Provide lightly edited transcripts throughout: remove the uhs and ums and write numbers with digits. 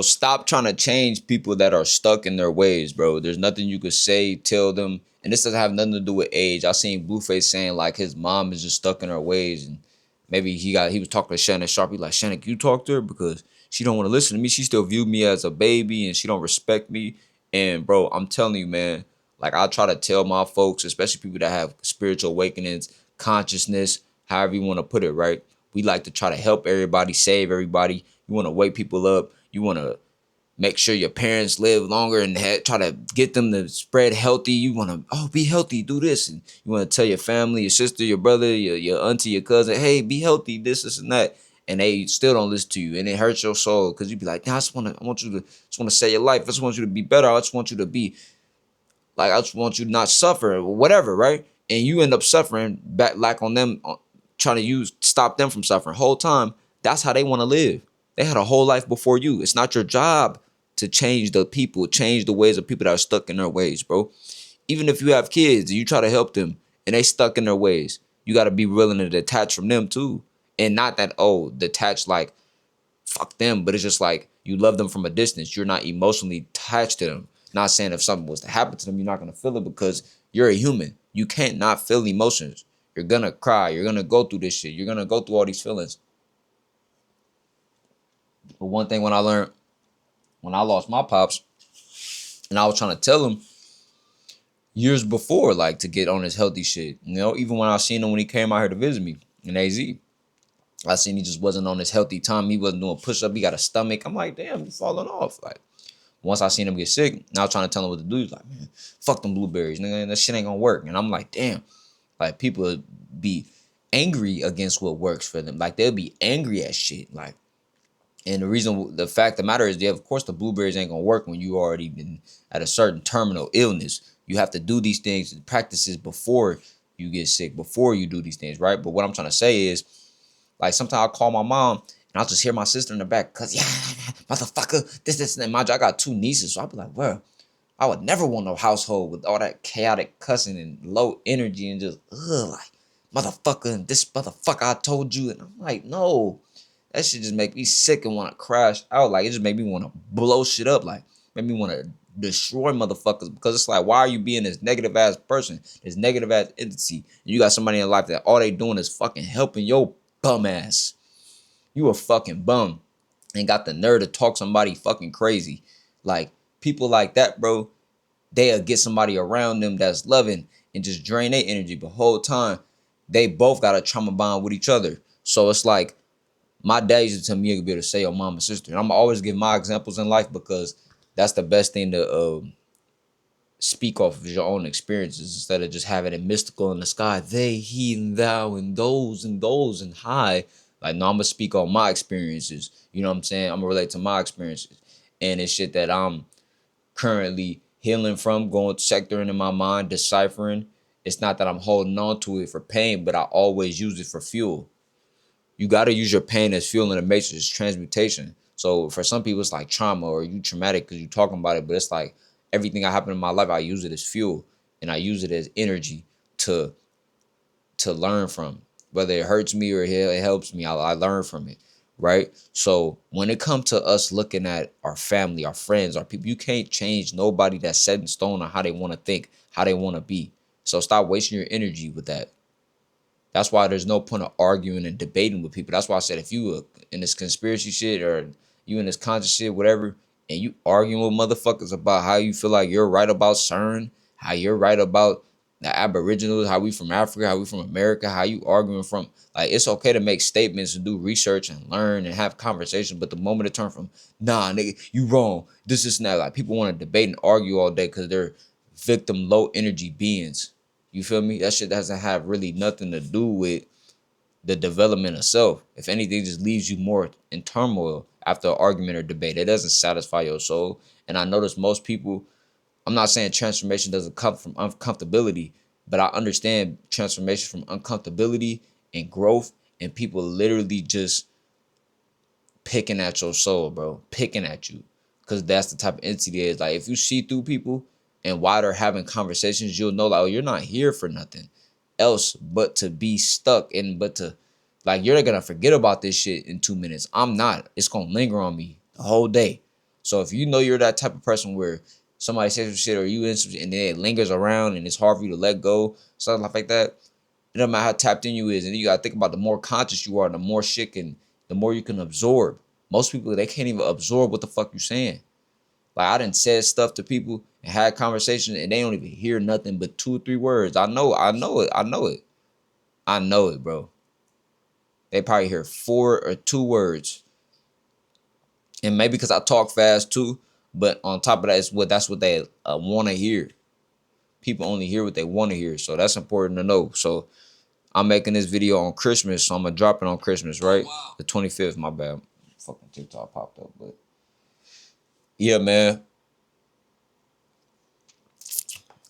Stop trying to change people that are stuck in their ways, bro. There's nothing you could say, tell them, and this doesn't have nothing to do with age. I seen Blueface saying like his mom is just stuck in her ways, and maybe he was talking to Shannon Sharp. He like, Shannon, can you talk to her because she don't want to listen to me. She still view me as a baby, and she don't respect me. And bro, I'm telling you, man, like I try to tell my folks, especially people that have spiritual awakenings, consciousness, however you want to put it, right? We like to try to help everybody, save everybody. You want to wake people up. You want to make sure your parents live longer and try to get them to spread healthy. You want to, be healthy, do this. And you want to tell your family, your sister, your brother, your auntie, your cousin, hey, be healthy, this, and that. And they still don't listen to you. And it hurts your soul because you be like, nah, I want you to, just want to save your life. I just want you to be better. I just want you to be, like, I just want you to not suffer or whatever, right? And you end up suffering back like on them, trying to stop them from suffering. Whole time, that's how they want to live. They had a whole life before you. It's not your job to change the people, change the ways of people that are stuck in their ways, bro. Even if you have kids and you try to help them and they stuck in their ways, you got to be willing to detach from them too. And not that, detach like, fuck them, but it's just like you love them from a distance. You're not emotionally attached to them. Not saying if something was to happen to them, you're not gonna feel it because you're a human. You can't not feel emotions. You're gonna cry. You're gonna go through this shit. You're gonna go through all these feelings. But one thing when I learned when I lost my pops, and I was trying to tell him years before, like to get on his healthy shit. Even when I seen him when he came out here to visit me in AZ, I seen he just wasn't on his healthy time. He wasn't doing push up. He got a stomach. I'm like, damn, he's falling off. Like, once I seen him get sick, now I was trying to tell him what to do. He's like, man, fuck them blueberries, nigga. That shit ain't gonna work. And I'm like, damn. Like, people be angry against what works for them. Like, they'll be angry at shit. Like, and the fact of the matter is, yeah, of course the blueberries ain't gonna work when you already been at a certain terminal illness. You have to do these things, practices before you get sick, before you do these things, right? But what I'm trying to say is, like, sometimes I'll call my mom and I'll just hear my sister in the back, cause yeah, motherfucker, this, and that. Mind you, I got two nieces, so I'll be like, well, I would never want no household with all that chaotic cussing and low energy and just, like, motherfucker, and this motherfucker I told you. And I'm like, no, that shit just make me sick and want to crash out. Like, it just make me want to blow shit up. Like, make me want to destroy motherfuckers because it's like, why are you being this negative ass person, this negative ass entity? And you got somebody in life that all they doing is fucking helping your bum ass. You a fucking bum and got the nerve to talk somebody fucking crazy. Like, people like that, bro, they'll get somebody around them that's loving and just drain their energy. But whole time, they both got a trauma bond with each other. So it's like, my dad used to tell me, you could be able to say your mom and sister. And I'm always give my examples in life because that's the best thing to speak off of your own experiences instead of just having it mystical in the sky. They, he, and thou, and those, and high. Like, no, I'm going to speak on my experiences. You know what I'm saying? I'm going to relate to my experiences. And it's shit that I'm currently healing from, going sectoring in my mind, deciphering. It's not that I'm holding on to it for pain, but I always use it for fuel. You got to use your pain as fuel in the matrix, transmutation. So for some people, it's like trauma or you traumatic because you're talking about it, but it's like everything that happened in my life, I use it as fuel and I use it as energy to learn from. Whether it hurts me or it helps me, I learn from it, right? So when it comes to us looking at our family, our friends, our people, you can't change nobody that's set in stone on how they want to think, how they want to be. So stop wasting your energy with that. That's why there's no point of arguing and debating with people. That's why I said if you in this conspiracy shit or you in this conscious shit, whatever, and you arguing with motherfuckers about how you feel like you're right about CERN, how you're right about the Aboriginals, how we from Africa, how we from America, how you arguing from, like, it's okay to make statements and do research and learn and have conversations, but the moment it turns from, nah, nigga, you wrong, this and that, like, people want to debate and argue all day because they're victim low energy beings. You feel me? That shit doesn't have really nothing to do with the development of self. If anything, just leaves you more in turmoil after an argument or debate. It doesn't satisfy your soul. And I notice most people, I'm not saying transformation doesn't come from uncomfortability, but I understand transformation from uncomfortability and growth and people literally just picking at your soul, bro. Picking at you. Because that's the type of entity it is. Like, if you see through people and while they're having conversations, you'll know, like, oh, you're not here for nothing else but to be stuck and but to, like, you're not going to forget about this shit in 2 minutes. I'm not. It's going to linger on me the whole day. So if you know you're that type of person where somebody says some shit or you in some shit and then it lingers around and it's hard for you to let go, something like that, it doesn't matter how tapped in you is. And you gotta think about the more conscious you are, the more shit can, the more you can absorb. Most people, they can't even absorb what the fuck you saying. Like I done said stuff to people and had conversations and they don't even hear nothing but 2 or 3 words. I know it, bro. They probably hear 4 or 2 words. And maybe because I talk fast too, but on top of that, that's what they want to hear. People only hear what they want to hear, so that's important to know. So I'm making this video on Christmas, so I'm gonna drop it on Christmas, right? Oh, wow. The 25th. My bad, fucking TikTok popped up, but yeah, man.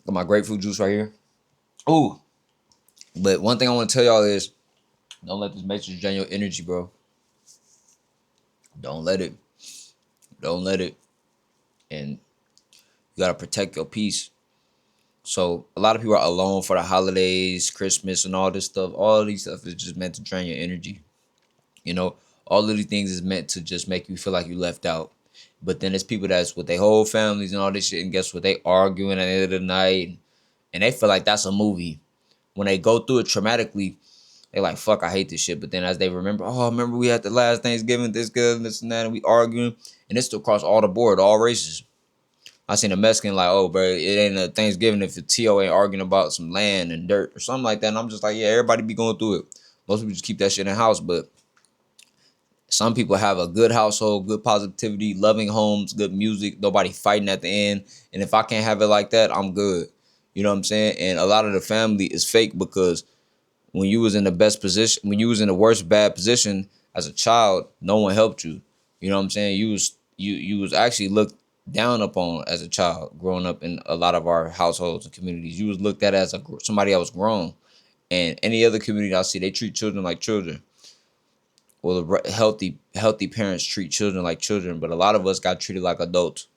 Got my grapefruit juice right here. Ooh, but one thing I want to tell y'all is, don't let this message drain your energy, bro. Don't let it. Don't let it. And you gotta protect your peace. So a lot of people are alone for the holidays, Christmas, and all this stuff. All of these stuff is just meant to drain your energy. You know, all of these things is meant to just make you feel like you left out. But then there's people that's with their whole families and all this shit, and guess what? They arguing at the end of the night, and they feel like that's a movie. When they go through it traumatically, they like, fuck, I hate this shit. But then as they remember, oh, remember we had the last Thanksgiving, this good and this and that, and we arguing, and it's across all the board, all races. I seen a Mexican like, oh, bro, it ain't a Thanksgiving if the TO ain't arguing about some land and dirt or something like that. And I'm just like, yeah, everybody be going through it. Most people just keep that shit in the house, but some people have a good household, good positivity, loving homes, good music, nobody fighting at the end. And if I can't have it like that, I'm good. You know what I'm saying? And a lot of the family is fake because when you was in the best position, when you was in the worst bad position as a child, no one helped you. You know what I'm saying? You was actually looked down upon as a child growing up in a lot of our households and communities. You was looked at as somebody that was grown. And any other community I see, they treat children like children. Well, the healthy parents treat children like children, but a lot of us got treated like adults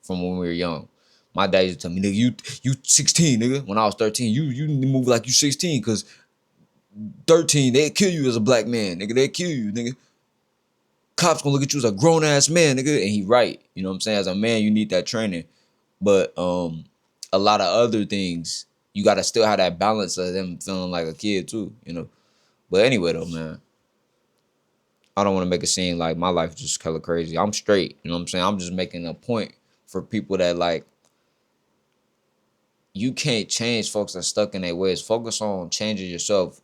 from when we were young. My dad used to tell me, nigga, you 16, nigga. When I was 13, you move like you 16, because 13, they'd kill you as a black man, nigga. They'd kill you, nigga. Cops gonna look at you as a grown ass man, nigga. And he right. You know what I'm saying? As a man, you need that training. But a lot of other things, you gotta still have that balance of them feeling like a kid too, you know. But anyway though, man, I don't want to make it seem like my life is just color crazy. I'm straight, you know what I'm saying? I'm just making a point for people that like, you can't change folks that's stuck in their ways. Focus on changing yourself